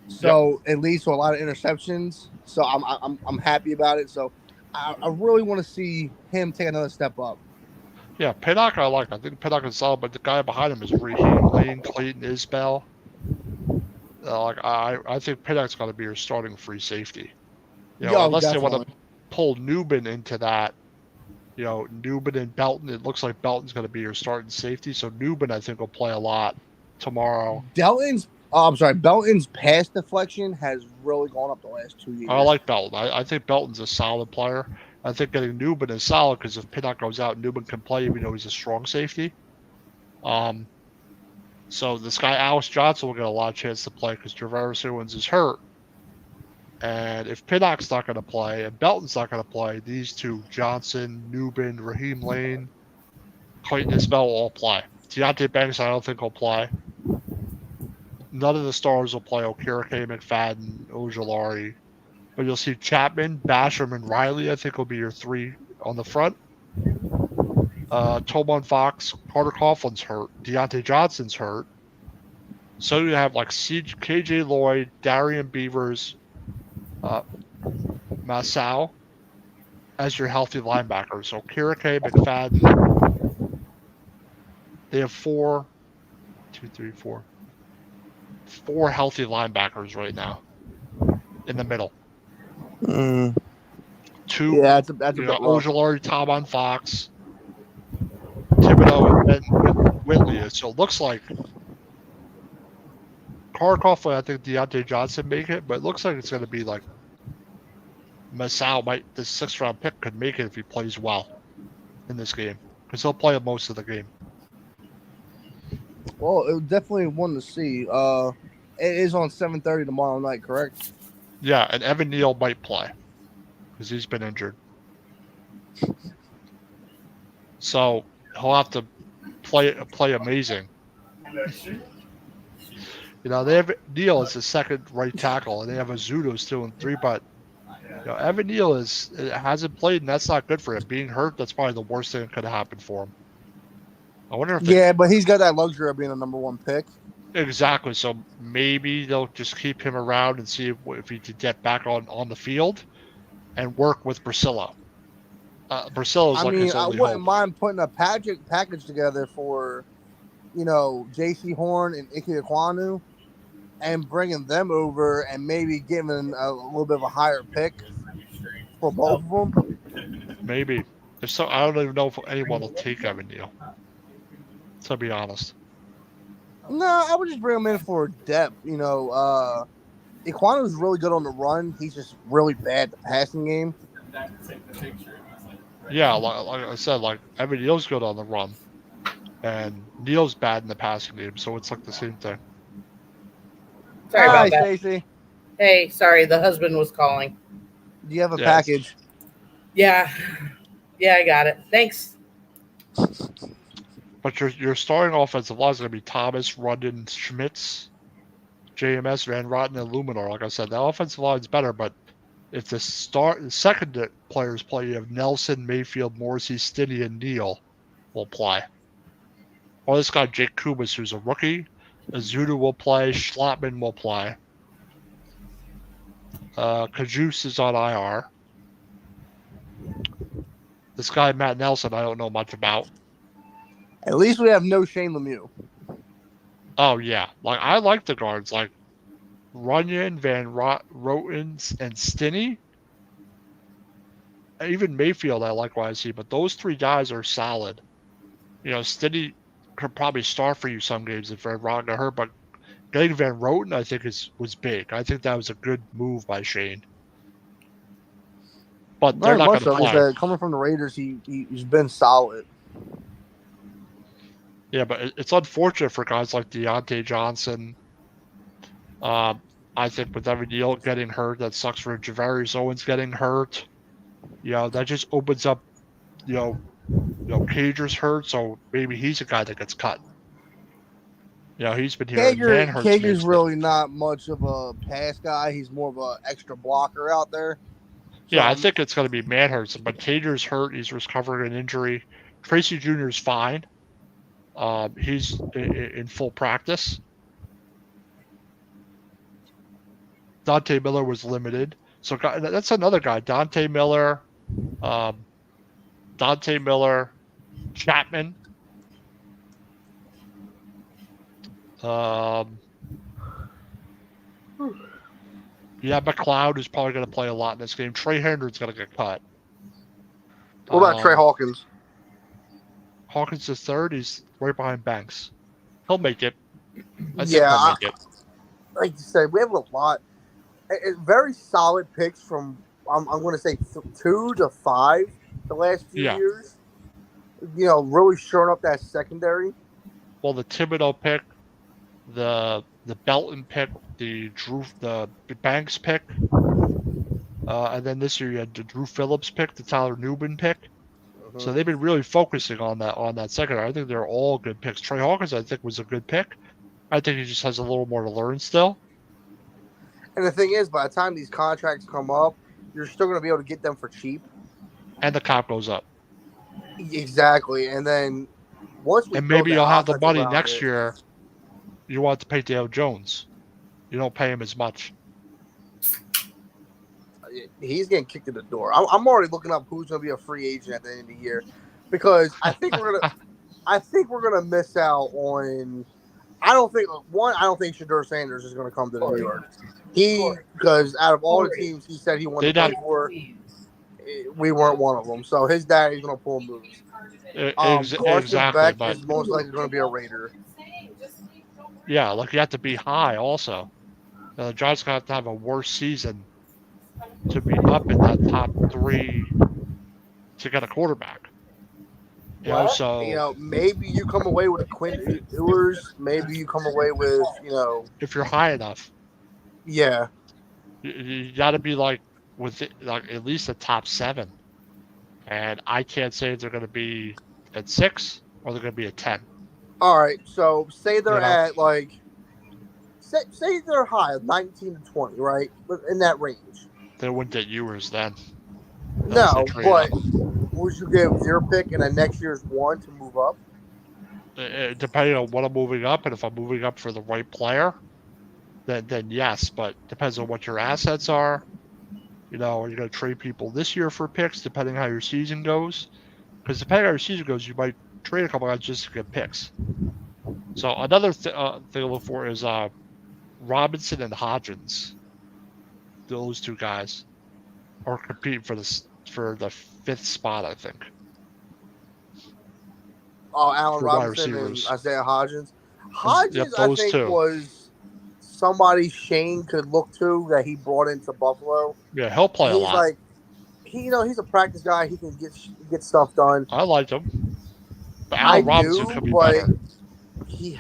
So it leads to a lot of interceptions. So I'm happy about it. So I really want to see him take another step up.
Yeah, Pinnock I like. I think Pinnock is solid, but the guy behind him is Raheem Lane, Clayton Isbell. I think Pinnock's got to be your starting free safety. Unless they want to pull Newman into that. Newman and Belton. It looks like Belton's going to be your starting safety. So Newman, I think, will play a lot tomorrow.
Belton's pass deflection has really gone up the last 2 years.
I like Belton. I think Belton's a solid player. I think getting Newman is solid because if Pinnock goes out, Newman can play even though he's a strong safety. So this guy, Alex Johnson, will get a lot of chance to play because Travaris Owens is hurt. And if Pinnock's not going to play and Belton's not going to play, these two, Johnson, Newman, Raheem Lane, Clayton Isbell, will all play. Deontay Banks, I don't think will play. None of the stars will play. Okereke, McFadden, Ojulari. But you'll see Chapman, Basham, and Riley, I think, will be your three on the front. Tobon Fox, Carter Coughlin's hurt. Deontay Johnson's hurt. So you have like KJ Lloyd, Darian Beavers, Masao as your healthy linebackers. So Okereke, McFadden. They have four healthy linebackers right now in the middle. Two,
that's a bit
Ojulari, Tobon Fox, Thibodeau, and Whitley. So it looks like Carter Coughlin, I think Deontay Johnson make it, but it looks like it's going to be like Masao the 6th round pick could make it if he plays well in this game because he'll play most of the game.
Well, it was definitely one to see. It is on 7:30 tomorrow night, correct?
Yeah, and Evan Neal might play because he's been injured. So he'll have to play amazing. They have Neal as the second right tackle, and they have Azudo still in 3, but Evan Neal hasn't played, and that's not good for him. Being hurt, that's probably the worst thing that could have happened for him. I wonder if
but he's got that luxury of being a number 1 pick.
Exactly. So maybe they'll just keep him around and see if he can get back on the field and work with Priscilla. Priscilla's his only
I wouldn't
hope.
mind putting a package together for, J.C. Horn and Ike Ekwonu and bringing them over and maybe giving a little bit of a higher pick for both of them.
Maybe. I don't even know if anyone will take Evan Neal, to be honest.
No, I would just bring him in for depth. Ekwonu is really good on the run. He's just really bad at the passing game.
Yeah, like I said, Evan Neal's good on the run, and Neal's bad in the passing game, so it's like the same thing.
Sorry about that.
Stacey.
Hey, sorry, the husband was calling.
Do you have a package?
Yeah, I got it. Thanks.
But your starting offensive line is going to be Thomas, Rudden, Schmitz, JMS, Van Rotten, and Luminar. Like I said, the offensive line is better, but if the second players play, you have Nelson, Mayfield, Morrissey, Stinney, and Neal will play. Or this guy, Jake Kubas, who's a rookie. Azudu will play. Schlotman will play. Kajus is on IR. This guy, Matt Nelson, I don't know much about.
At least we have no Shane Lemieux.
Oh, yeah. I like the guards. Runyon, Van Roten, and Stinney. Even Mayfield, I like what I see, but those 3 guys are solid. Stinney could probably start for you some games if Van Roten got hurt, but getting Van Roten, I think, was big. I think that was a good move by Shane. But they're not going to play.
Coming from the Raiders, he's been solid.
Yeah, but it's unfortunate for guys like Deontay Johnson. I think with Evan Neal getting hurt, that sucks for Travaris Owens getting hurt. That just opens up, Cager's hurt, so maybe he's a guy that gets cut. You know, he's been here. And Manhurt's
Kager's really not much of a pass guy. He's more of an extra blocker out there. So,
yeah, I think it's going to be Manhurts, but Cager's hurt. He's recovering an injury. Tracy Jr.'s fine. He's in full practice. Dante Miller was limited. So that's another guy. Dante Miller, Chapman. Yeah, McLeod is probably going to play a lot in this game. Trey Hendrick's going to get cut.
What about Trey Hawkins?
Hawkins is third. He's right behind Banks. He'll make it. I think
he'll
make it.
Like you said, we have a lot. Very solid picks from, I'm going to say 2 to 5 the last few years. You know, really shoring up that secondary.
Well, the Thibodeau pick, the Belton pick, the Banks pick, and then this year you had the Drew Phillips pick, the Tyler Newman pick. Mm-hmm. So they've been really focusing on that secondary. I think they're all good picks. Trey Hawkins, I think, was a good pick. I think he just has a little more to learn still.
And the thing is, by the time these contracts come up, you're still going to be able to get them for cheap.
And the cap goes up.
Exactly. And then once we
maybe you'll have the money next year. You want to pay Dale Jones. You don't pay him as much.
He's getting kicked in the door. I'm already looking up who's going to be a free agent at the end of the year, because I think we're gonna miss out on. I don't think Shedeur Sanders is going to come to New York. Because out of all the teams he said he wanted to play for, we weren't one of them. So his daddy's going to pull moves. Carson Beck is most likely going to be a Raider.
Yeah, like you have to be high also. The Giants going to have a worse season to be up in that top 3 to get a quarterback.
Maybe you come away with a Quinn Ewers. Maybe you come away with,
if you're high enough.
Yeah.
You got to be like at least a top 7. And I can't say if they're going to be at 6 or they're going to be at 10.
All right, so say they're at say they're high, 19 to 20, right? In that range.
They wouldn't get Ewers then.
No, but would you give your pick and then next year's 1 to move up?
Depending on what I'm moving up, and if I'm moving up for the right player, then yes. But depends on what your assets are. Are you going to trade people this year for picks, depending how your season goes? Because depending on how your season goes, you might trade a couple guys just to get picks. So another thing to look for is Robinson and Hodgins. Those 2 guys are competing for the 5th spot, I think.
Oh, Allen Robinson and Isaiah Hodgins. Hodgins, I think, was somebody Shane could look to that he brought into Buffalo.
Yeah, he'll play a lot.
He's a practice guy. He can get stuff done.
I liked him. But Allen Robinson could be better.
He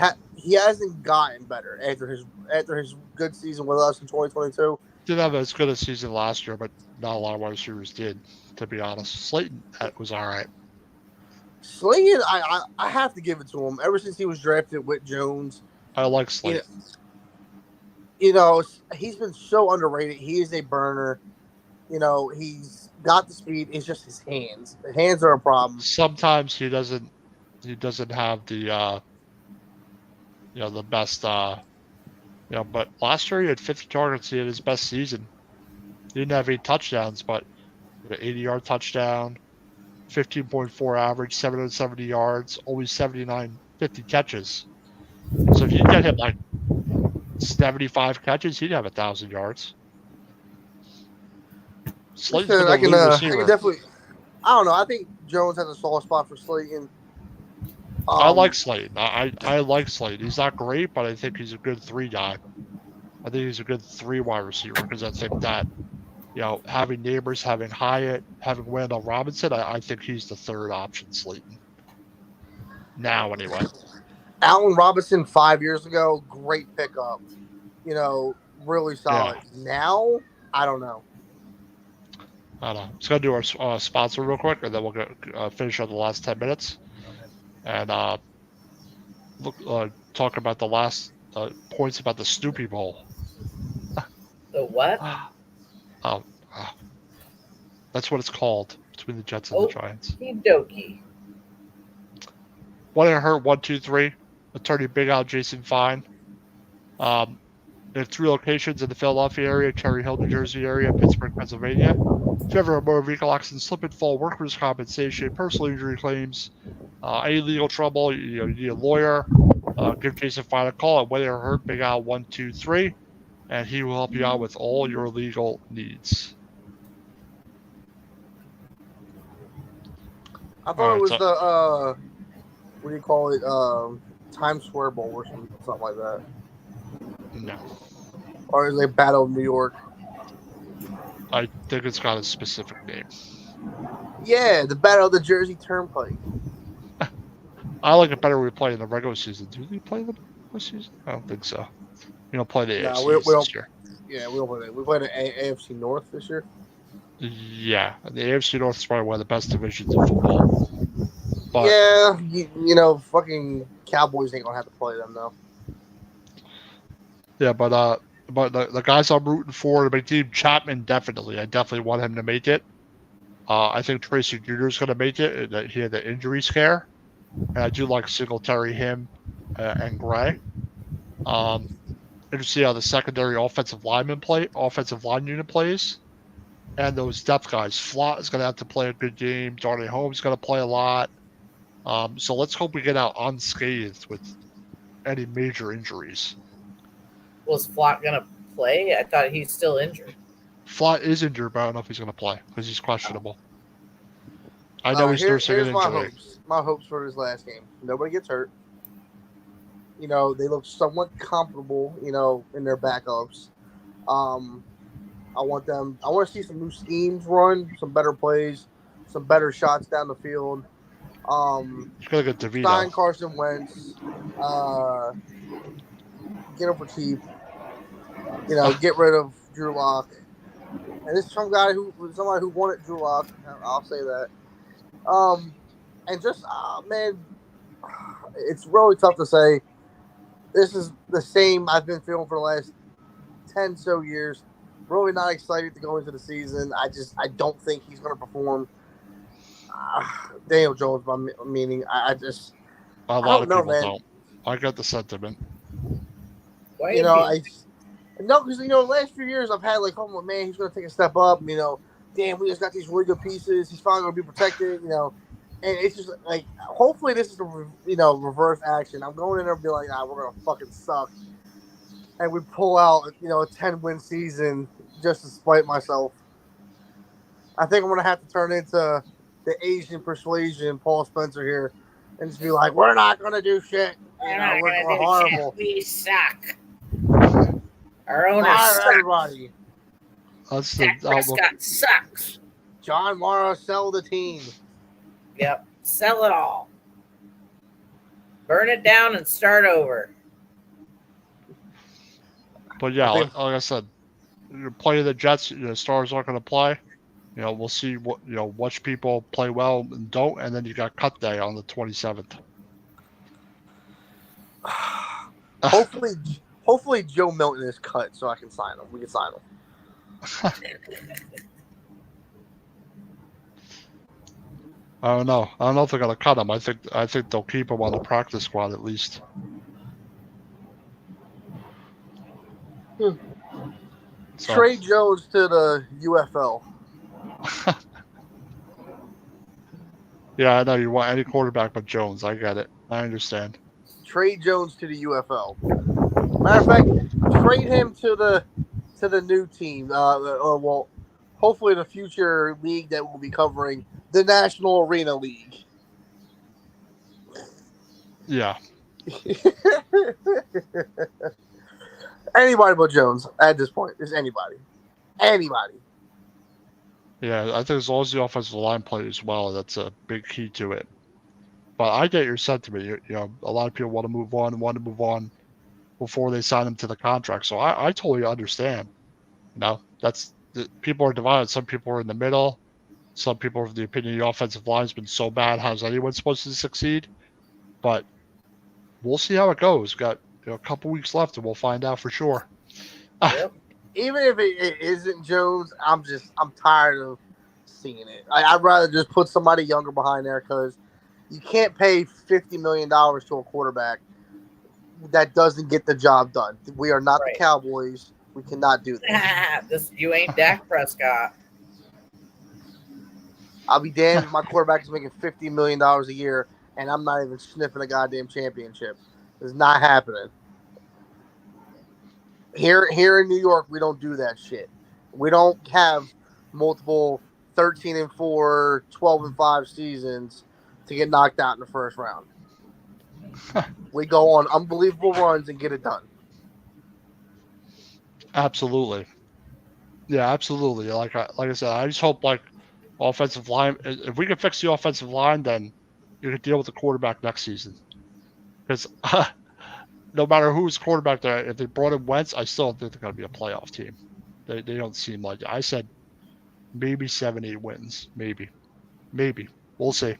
hasn't gotten better after his good season with us in 2022.
Didn't have as good a season last year, but not a lot of wide receivers did, to be honest. Slayton was all right.
Slayton, I have to give it to him. Ever since he was drafted with Jones.
I like Slayton.
He's been so underrated. He is a burner. He's got the speed. It's just his hands. The hands are a problem.
Sometimes he doesn't have the the best but last year he had 50 targets. He had his best season. He didn't have any touchdowns, but an 80-yard touchdown, 15.4 average, 770 yards, only 50 catches. So if you get him like 75 catches, he'd have 1,000 yards. Slayton's
I can definitely. I don't know. I think Jones has a soft spot for Slayton.
I like Slayton. I like Slayton. He's not great, but I think he's a good 3 guy. I think he's a good 3 wide receiver because I think that, having Neighbors, having Hyatt, having Wendell Robinson, I think he's the 3rd option, Slayton. Now, anyway.
Allen Robinson 5 years ago, great pickup. Really solid. Yeah. Now, I don't know.
I don't know. Let's go do our sponsor real quick, and then we'll finish on the last 10 minutes. And talk about the last points about the Snoopy Bowl.
The what?
Oh, that's what it's called between the Jets and the Giants.
Okie
1-hurt, 1-2-3. Attorney Big Al Jason Fine. They have 3 locations in the Philadelphia area, Cherry Hill, New Jersey area, Pittsburgh, Pennsylvania. If you ever have a motor vehicle accident, slip and fall, workers' compensation, personal injury claims, any legal trouble, you need a lawyer, give Jason Fine a call at 1-hurt Big Al 123, and he will help you out with all your legal needs.
I thought it was the what do you call it? Times Square Bowl or something like that.
No.
Or is it Battle of New York?
I think it's got a specific name.
Yeah, the Battle of the Jersey Turnpike.
I like it better when we play in the regular season. Do we play in the regular season? I don't think so. We don't play the AFC
we don't,
this year.
Yeah, we don't play that. We played the AFC North this year.
Yeah, the AFC North is probably one of the best divisions in football. But,
yeah, you know, fucking Cowboys ain't gonna have to play them though.
Yeah, but the guys I'm rooting for to make team, Chapman definitely. I definitely want him to make it. I think Tracy Jr. is going to make it. He had the injury scare, and I do like Singletary, him, and Gray. Interesting to see how the secondary offensive line unit plays, and those depth guys. Flott is going to have to play a good game. Darnay Holmes is going to play a lot. So let's hope we get out unscathed with any major injuries.
Was Flott going to play? I thought he's still injured.
Flott is injured, but I don't know if he's going to play because he's questionable. I know he's nursing an injury.
My hopes for his last game. Nobody gets hurt. You know, they look somewhat comfortable, you know, in their backups. I want to see some new schemes run, some better plays, some better shots down the field.
He's going to get DeVito.
Sign Carson Wentz. Get him for cheap. You know, get rid of Drew Lock. And this is somebody who wanted Drew Lock. I'll say that. And just man, it's really tough to say. This is the same I've been feeling for the last 10 so years. Really not excited to go into the season. I don't think he's going to perform. Daniel Jones, meaning I
lot of people don't. I got the sentiment.
You know, because you know, the last few years I've had like, oh man, he's going to take a step up. You know, damn, we just got these really good pieces. He's finally going to be protected. You know, and it's just like, hopefully this is the reverse action. I'm going in there and be like, nah, we're going to fucking suck, and we pull out a 10-win season just to spite myself. I think I'm going to have to turn into the Asian persuasion, Paul Spencer here, and just be like, we're not going to do shit. We're horrible.
We suck. Our owner sucks.
Everybody.
Dak Prescott sucks.
John Mara, sell the team.
Yep. Sell it all. Burn it down and start over.
But yeah, like I said, you're playing the Jets, stars aren't going to play. We'll see which people play well and don't, and then you got cut day on the 27th.
Hopefully Joe Milton is cut so I can sign him. We can sign him.
I don't know. I don't know if they're gonna cut him. I think they'll keep him on the practice squad at least.
So. Trade Jones to the UFL.
Yeah, I know you want any quarterback but Jones. I get it. I understand.
Trade Jones to the UFL. Matter of fact, trade him to the new team. Well, hopefully the future league that we'll be covering, the National Arena League.
Yeah.
Anybody but Jones at this point is anybody. Anybody.
Yeah, I think as long as the offensive line plays well, that's a big key to it. But I get your sentiment. A lot of people want to move on before they sign him to the contract. So I totally understand. People are divided. Some people are in the middle. Some people are of the opinion the offensive line has been so bad. How's anyone supposed to succeed? But we'll see how it goes. Got a couple weeks left, and we'll find out for sure.
Yep.
Even if it isn't Jones, I'm tired of seeing it. I'd rather just put somebody younger behind there because you can't pay $50 million to a quarterback that doesn't get the job done. We are not the Cowboys. We cannot do this.
You ain't Dak Prescott.
I'll be damned if my quarterback is making $50 million a year and I'm not even sniffing a goddamn championship. It's not happening. Here in New York, we don't do that shit. We don't have multiple 13-4, 12-5 seasons to get knocked out in the first round. We go on unbelievable runs and get it done.
Absolutely. Yeah, absolutely. Like I said, I just hope offensive line. If we can fix the offensive line, then you can deal with the quarterback next season. Because no matter who's quarterback there, if they brought in Wentz, I still don't think they're going to be a playoff team. They don't seem like it. I said maybe 7-8 wins. Maybe. We'll see.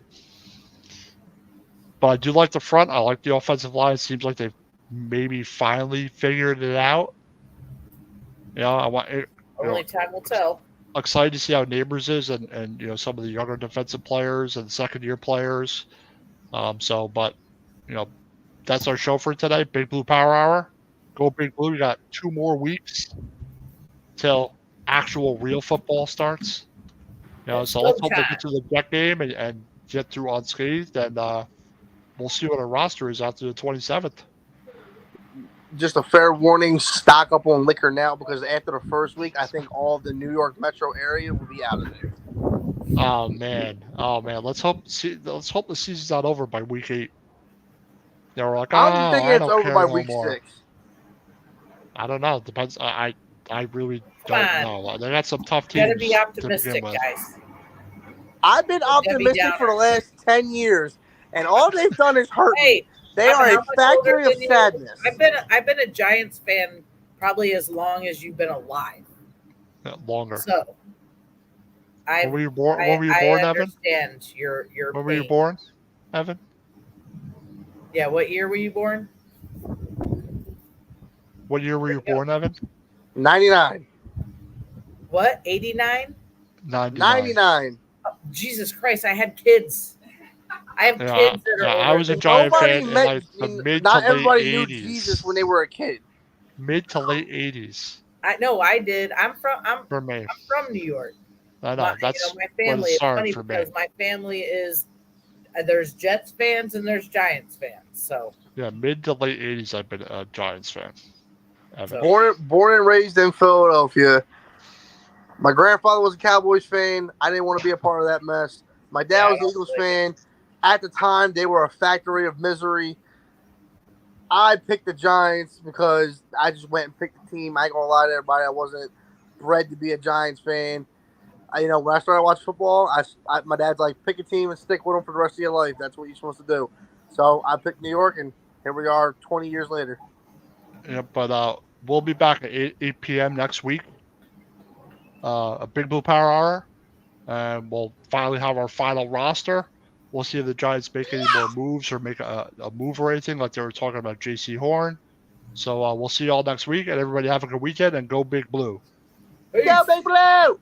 But I do like the front. I like the offensive line. It seems like they've maybe finally figured it out.
Only time will tell.
Excited to see how Neighbors is and some of the younger defensive players and second-year players. But that's our show for today. Big Blue Power Hour. Go Big Blue. We got 2 more weeks till actual real football starts. So let's hope they get to the Jet game and get through unscathed, and we'll see what our roster is after the 27th.
Just a fair warning, stock up on liquor now because after the first week, I think all of the New York metro area will be out of there.
Oh man. Let's hope the season's not over by week 8. We're like,
I'm thinking it's over by week 6.
I don't know. It depends. I really don't know. They got some tough teams.
Gotta be optimistic, guys.
I've been optimistic for the last 10 years, and all they've done is hurt me. They are a factory of sadness.
I've been a Giants fan probably as long as you've been alive.
Longer.
So,
when were you born, Evan?
I understand your
When were you born, Evan?
Yeah, what year were you born?
What year were you born, Evan?
99.
What? 89?
99.
Oh, Jesus Christ! I had kids. I have kids that are.
I was a Giant fan in the mid
not
to
everybody
late
knew
80s.
Jesus when they were a kid.
Mid to late 80s.
I know. I did. I'm from New York.
I know. That's
my family. It's funny
for
because my family is. There's Jets fans and there's Giants fans. So.
Yeah, mid to late 80s. I've been a Giants fan.
Born and raised in Philadelphia. My grandfather was a Cowboys fan. I didn't want to be a part of that mess. My dad was an Eagles fan. At the time, they were a factory of misery. I picked the Giants because I just went and picked the team. I ain't gonna lie to everybody. I wasn't bred to be a Giants fan. When I started watching football, my dad's like, pick a team and stick with them for the rest of your life. That's what you're supposed to do. So I picked New York, and here we are 20 years later.
Yeah, but we'll be back at 8 p.m. next week. A Big Blue Power Hour. And we'll finally have our final roster. We'll see if the Giants make any more moves or make a move or anything like they were talking about J.C. Horn. So we'll see you all next week, and everybody have a good weekend and go Big Blue.
Go Big Blue!